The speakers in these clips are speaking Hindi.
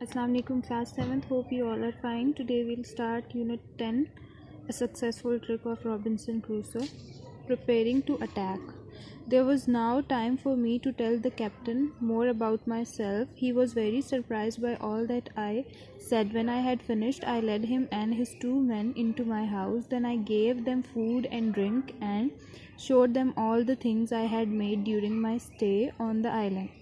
Assalamu alaikum class 7th. Hope you all are fine. Today we'll start unit 10, a successful trick of Robinson Crusoe, preparing to attack. There was now time for me to tell the captain more about myself. He was very surprised by all that I said. When I had finished, I led him and his 2 men into my house. Then I gave them food and drink and showed them all the things I had made during my stay on the island.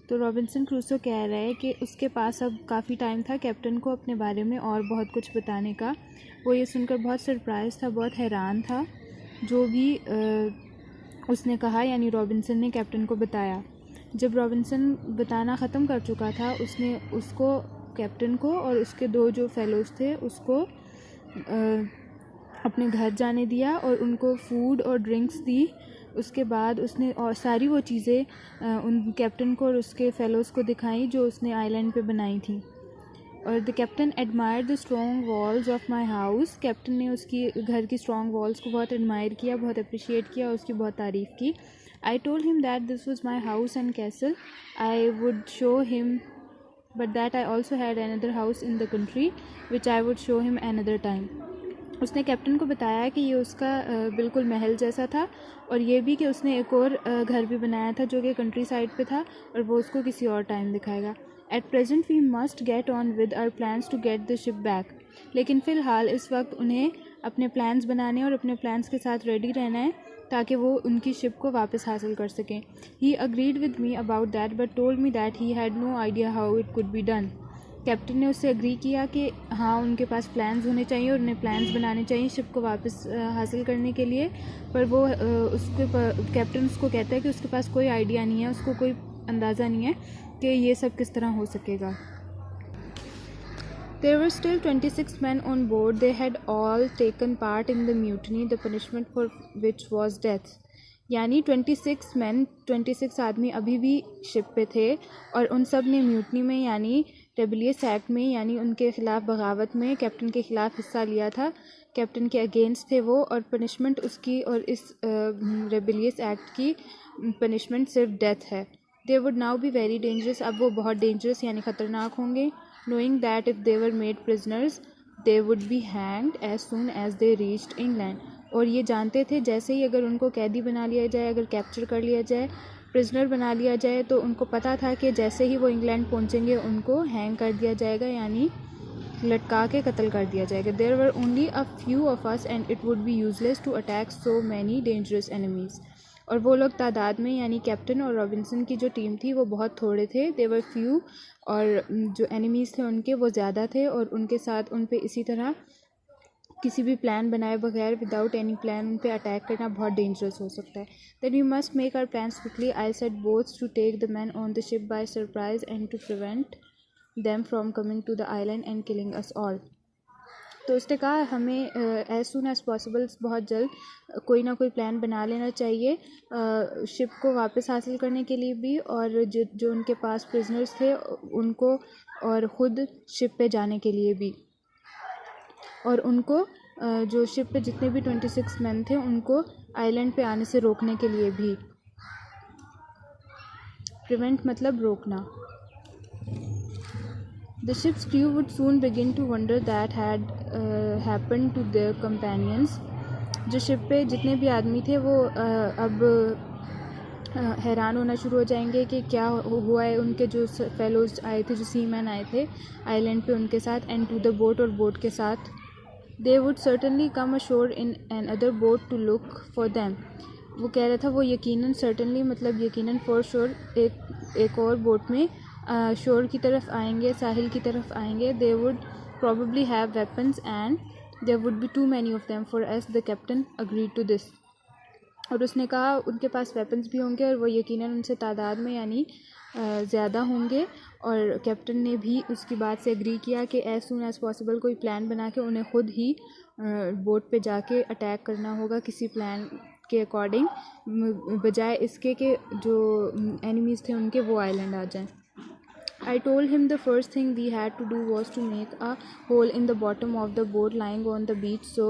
तो रॉबिन्सन क्रूसो कह रहा है कि उसके पास अब काफ़ी टाइम था कैप्टन को अपने बारे में और बहुत कुछ बताने का। वो ये सुनकर बहुत सरप्राइज़ था, बहुत हैरान था। जो भी उसने कहा यानी रॉबिन्सन ने कैप्टन को बताया। जब रॉबिन्सन बताना ख़त्म कर चुका था, उसने उसको कैप्टन को और उसके 2 जो फेलोज़ थे उसको अपने घर जाने दिया और उनको फूड और ड्रिंक्स दी। उसके बाद उसने और सारी वो चीज़ें उन कैप्टन को और उसके फेलोज़ को दिखाई जो उसने आइलैंड पे बनाई थी। और the captain admire the strong walls of my house. Captain ने उसकी घर की स्ट्रॉन्ग वॉल्स को बहुत एडमायर किया, बहुत अप्रिशिएट किया और उसकी बहुत तारीफ़ की। I told him that this was my house and castle. I would show him but that I also had another house in the country which I would show him another time. उसने कैप्टन को बताया कि ये उसका बिल्कुल महल जैसा था और ये भी कि उसने एक और घर भी बनाया था जो कि कंट्री साइड पे था और वो उसको किसी और टाइम दिखाएगा। At present we must get on with our plans to get the ship back. लेकिन फ़िलहाल इस वक्त उन्हें अपने प्लान्स बनाने और अपने प्लान्स के साथ रेडी रहना है ताकि वो उनकी शिप को वापस हासिल कर सकें। He agreed with me about that but told me that he had no idea how it could be done. Captain ने उससे एग्री किया कि हाँ उनके पास प्लान्स होने चाहिए और उन्हें प्लान्स बनाने चाहिए शिप को वापस हासिल करने के लिए। पर वो कैप्टन उसको कहता है कि उसके पास कोई आइडिया नहीं है, उसको कोई अंदाज़ा नहीं है कि ये सब किस तरह हो सकेगा। There were still 26 men on board. They had all taken part in the mutiny, the punishment for which was death. यानी 26 आदमी अभी भी शिप पे थे और उन सब ने म्यूटनी में यानी रेबेलियस एक्ट में यानी उनके ख़िलाफ़ बगावत में कैप्टन के ख़िलाफ़ हिस्सा लिया था। कैप्टन के अगेंस्ट थे वो और पनिशमेंट उसकी और इस रेबेलियस एक्ट की पनिशमेंट सिर्फ डेथ है। They would now be very dangerous. अब वो बहुत डेंजरस यानी ख़तरनाक होंगे। Knowing that if they were made prisoners they would be hanged as soon as they reached England. और ये जानते थे जैसे ही अगर उनको कैदी बना लिया जाए, अगर कैप्चर कर लिया जाए, प्रिजनर बना लिया जाए, तो उनको पता था कि जैसे ही वो इंग्लैंड पहुंचेंगे उनको हैंग कर दिया जाएगा यानी लटका के कत्ल कर दिया जाएगा। There were only a few of us and it would be useless to attack so many dangerous enemies. और वो लोग तादाद में यानी कैप्टन और रॉबिन्सन की जो टीम थी वो बहुत थोड़े थे, दे वर फ्यू, और जो एनिमीज़ थे उनके वो ज़्यादा थे और उनके साथ उन पे इसी तरह किसी भी प्लान बनाए बगैर विदाउट एनी प्लान उन पे अटैक करना बहुत डेंजरस हो सकता है। Then we must make our plans quickly. I said both to take the man on the ship by surprise and to prevent them from coming to the island and killing us all. तो उसने कहा हमें एज सुन एज़ पॉसिबल बहुत जल्द कोई ना कोई प्लान बना लेना चाहिए शिप को वापस हासिल करने के लिए भी और जो उनके पास प्रिजनर्स थे उनको और ख़ुद शिप पे जाने के लिए भी, और उनको जो शिप पे जितने भी 26 मैन थे उनको आइलैंड पे आने से रोकने के लिए भी। प्रिवेंट मतलब रोकना। The ship's crew would soon begin to wonder that had happened to their companions. जो शिप पे जितने भी आदमी थे वो अब हैरान होना शुरू हो जाएंगे कि क्या हुआ है उनके जो फेलोज आए थे, जो सीमैन आए थे आइलैंड पे उनके साथ, एंड टू द बोट और बोट के साथ। They would certainly come ashore in another boat to look for them. वो कह रहा था वो यकीनन certainly मतलब यकीनन for sure एक और बोट में शोर की तरफ आएंगे, साहिल की तरफ आएंगे। They would probably have weapons and there would be too many of them for us. The captain agreed to this. और उसने कहा उनके पास वेपन्स भी होंगे और वो यकीनन उनसे तादाद में यानी ज़्यादा होंगे। और कैप्टन ने भी उसकी बात से एग्री किया कि एज सुन एज़ पॉसिबल कोई प्लान बना के उन्हें ख़ुद ही बोट पे जाके अटैक करना होगा किसी प्लान के अकॉर्डिंग, बजाय इसके कि जो एनिमीज़ थे उनके वो आइलैंड आ जाएं। I told him the first thing we had to do was to make a hole in the bottom of the boat lying on the beach so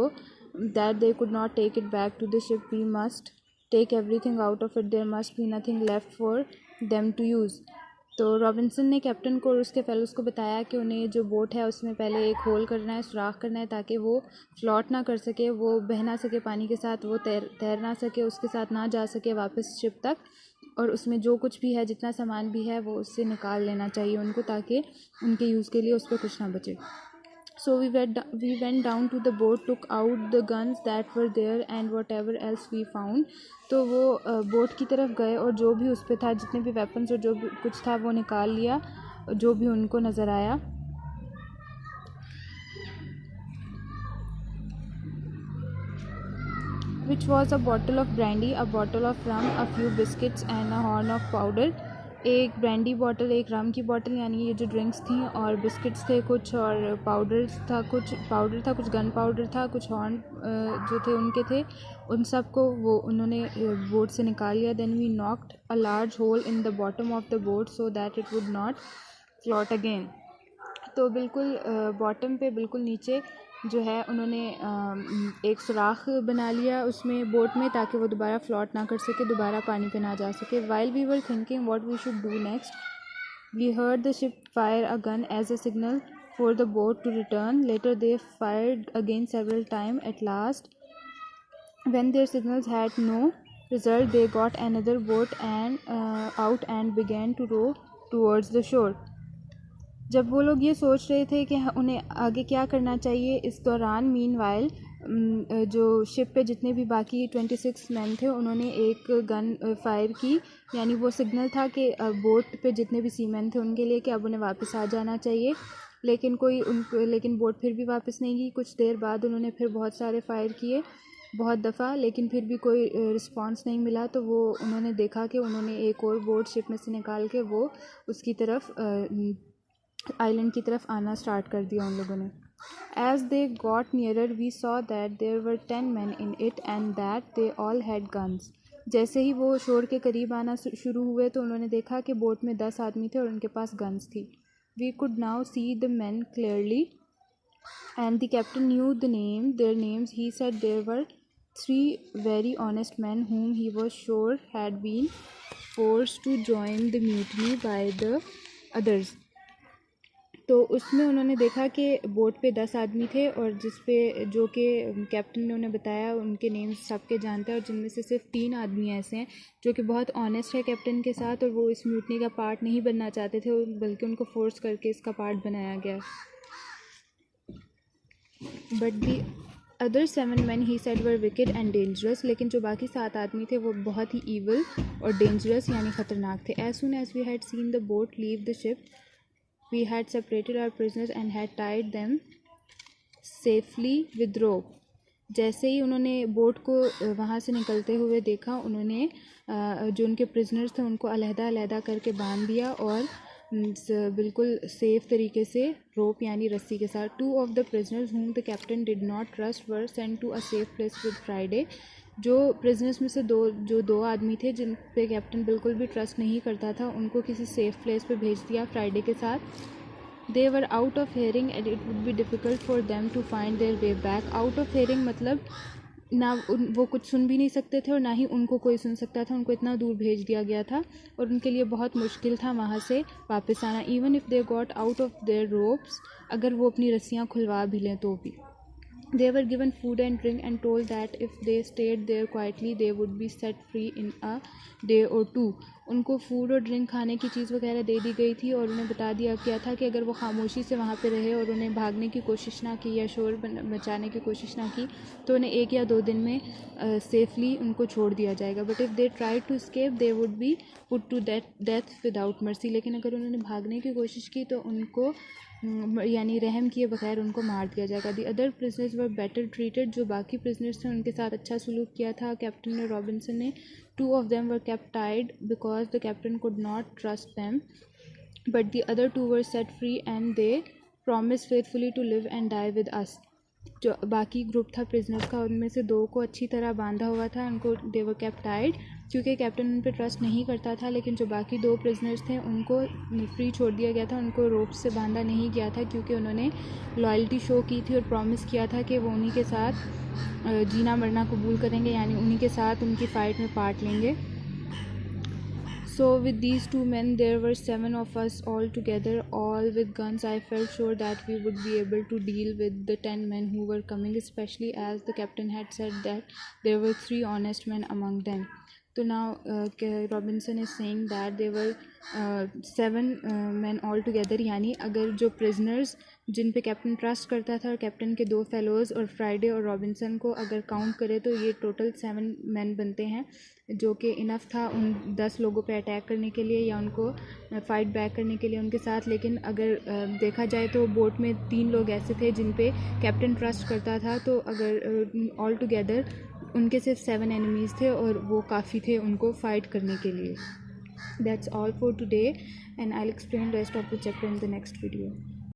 that they could not take it back to the ship. We must take everything out of it. There must be nothing left for them to use. तो रॉबिन्सन ने कैप्टन को और उसके फेलोज़ को बताया कि उन्हें जो बोट है उसमें पहले एक होल करना है, सुराख करना है, ताकि वो फ्लॉट ना कर सके, वो बह ना सके पानी के साथ, वो तैर ना सके, उसके साथ ना जा सके वापस शिप तक, और उसमें जो कुछ भी है, जितना सामान भी है, वो उससे निकाल लेना चाहिए उनको, ताकि उनके यूज़ के लिए उस पर कुछ ना बचे. So we went down to the boat, took out the guns that were there and whatever else we found. तो वो बोट की तरफ गए और जो भी उस पर था, जितने भी वेपन्स और जो भी कुछ था वो निकाल लिया, जो भी उनको नज़र आया. Which was a bottle of brandy, a bottle of rum, a few biscuits and a horn of powder. एक ब्रांडी बॉटल, एक रम की बॉटल, यानी ये जो ड्रिंक्स थी, और बिस्किट्स थे कुछ, और पाउडर था कुछ गन पाउडर था, कुछ हॉर्न जो थे उनके थे, उन सब को वो उन्होंने बोट से निकाल लिया. Then we knocked a large hole in the bottom of the boat so that it would not float again. तो बिल्कुल बॉटम पे बिल्कुल नीचे जो है उन्होंने एक सुराख बना लिया उसमें बोट में, ताकि वो दोबारा फ्लॉट ना कर सके, दोबारा पानी पे ना जा सके. While we were thinking what we should do next, we heard the ship fire a gun as a signal for the boat to return. Later they fired again several time. At last when their signals had no result they got another boat and out and began to row towards the shore. जब वो लोग ये सोच रहे थे कि उन्हें आगे क्या करना चाहिए, इस दौरान मीनवाइल जो शिप पे जितने भी बाकी 26 मैन थे उन्होंने एक गन फायर की, यानी वो सिग्नल था कि बोट पे जितने भी सीमैन थे उनके लिए कि अब उन्हें वापस आ जाना चाहिए. लेकिन बोट फिर भी वापस नहीं गई. कुछ देर बाद उन्होंने फिर बहुत सारे फायर किए, बहुत दफ़ा, लेकिन फिर भी कोई रिस्पांस नहीं मिला. तो वो उन्होंने देखा कि उन्होंने एक और बोट शिप में से निकाल के वो उसकी तरफ आइलैंड की तरफ आना स्टार्ट कर दिया उन लोगों ने. As they got nearer we saw that there were 10 men in it and that they all had guns. जैसे ही वो शोर के करीब आना शुरू हुए तो उन्होंने देखा कि बोट में 10 आदमी थे और उनके पास गन्स थी. We could now see the man clearly and the captain knew their names. He said there were 3 very honest men whom he was sure had been forced to join the mutiny by the others. तो उसमें उन्होंने देखा कि बोट पे 10 आदमी थे और जो कि कैप्टन ने उन्हें बताया, उनके नेम्स सबके जानते हैं, और जिनमें से सिर्फ 3 आदमी ऐसे हैं जो कि बहुत ऑनेस्ट है कैप्टन के साथ, और वो इस म्यूटनी का पार्ट नहीं बनना चाहते थे, बल्कि उनको फोर्स करके इसका पार्ट बनाया गया. But the other 7 men he said were wicked and dangerous. लेकिन जो बाकी 7 आदमी थे वो बहुत ही ईवल और डेंजरस यानी ख़तरनाक थे. As soon as we had seen the boat leave the ship we had separated our prisoners and had tied them safely with rope. जैसे ही उन्होंने बोट को वहाँ से निकलते हुए देखा, उन्होंने जो उनके प्रिजनर्स थे उनको अलहदा करके बांध दिया और बिल्कुल सेफ़ तरीके से रोप यानी रस्सी के साथ. 2 of the prisoners whom the captain did not trust were sent to a safe place with Friday. जो प्रिजनर्स में से दो आदमी थे जिन पे कैप्टन बिल्कुल भी ट्रस्ट नहीं करता था, उनको किसी सेफ़ प्लेस पे भेज दिया फ्राइडे के साथ. They were out of hearing and it would be difficult for them to find their way back. Out of hearing मतलब ना वो कुछ सुन भी नहीं सकते थे और ना ही उनको कोई सुन सकता था. उनको इतना दूर भेज दिया गया था और उनके लिए बहुत मुश्किल था वहाँ से वापस आना. Even if they got out of their ropes, अगर वो अपनी रस्सियाँ खुलवा भी लें तो भी. They were given food and drink and told that if they stayed there quietly they would be set free in a day or 2. उनको फूड और ड्रिंक खाने की चीज़ वगैरह दे दी गई थी और उन्हें बता दिया गया था कि अगर वो खामोशी से वहाँ पे रहे और उन्हें भागने की कोशिश ना की या शोर मचाने की कोशिश ना की तो उन्हें 1 या 2 दिन में सेफली उनको छोड़ दिया जाएगा. But if they try to escape they would be put to death without mercy. लेकिन अगर उन्होंने भागने की कोशिश की तो उनको यानी रहम किए बगैर उनको मार दिया जाएगा. The other prisoners were better treated. जो बाकी प्रिजनर्स थे उनके साथ अच्छा सलूक किया था कैप्टन ने, रॉबिन्सन ने. 2 of them were kept tied because the captain could not trust them, but the other 2 were set free and they promised faithfully to live and die with us. जो बाकी ग्रुप था प्रिजनर्स का उनमें से 2 को अच्छी तरह बांधा हुआ था, उनको दे वर केप्ट टाइड क्योंकि कैप्टन उन पर ट्रस्ट नहीं करता था. लेकिन जो बाकी 2 प्रिजनर्स थे उनको फ्री छोड़ दिया गया था, उनको रोप से बांधा नहीं गया था क्योंकि उन्होंने लॉयल्टी शो की थी और प्रॉमिस किया था कि वो उन्हीं के साथ जीना मरना कबूल करेंगे, यानी उन्हीं के साथ उनकी फ़ाइट में पार्ट लेंगे. So with these 2 men, there were 7 of us all together, all with guns. I felt sure that we would be able to deal with the 10 men who were coming, especially as the captain had said that there were 3 honest men among them. So now Robinson is saying that there were 7 men all together, यानी अगर जो prisoners जिन पे कैप्टन ट्रस्ट करता था और कैप्टन के 2 फेलोज़ और फ्राइडे और रॉबिन्सन को अगर काउंट करे तो ये टोटल 7 मैन बनते हैं, जो कि इनफ था उन 10 लोगों पे अटैक करने के लिए या उनको फ़ाइट बैक करने के लिए उनके साथ. लेकिन अगर देखा जाए तो बोट में 3 लोग ऐसे थे जिन पे कैप्टन ट्रस्ट करता था, तो अगर ऑल टुगेदर उनके सिर्फ 7 एनिमीज़ थे और वो काफ़ी थे उनको फ़ाइट करने के लिए. That's all for today, and I'll explain rest of the chapter in the next video.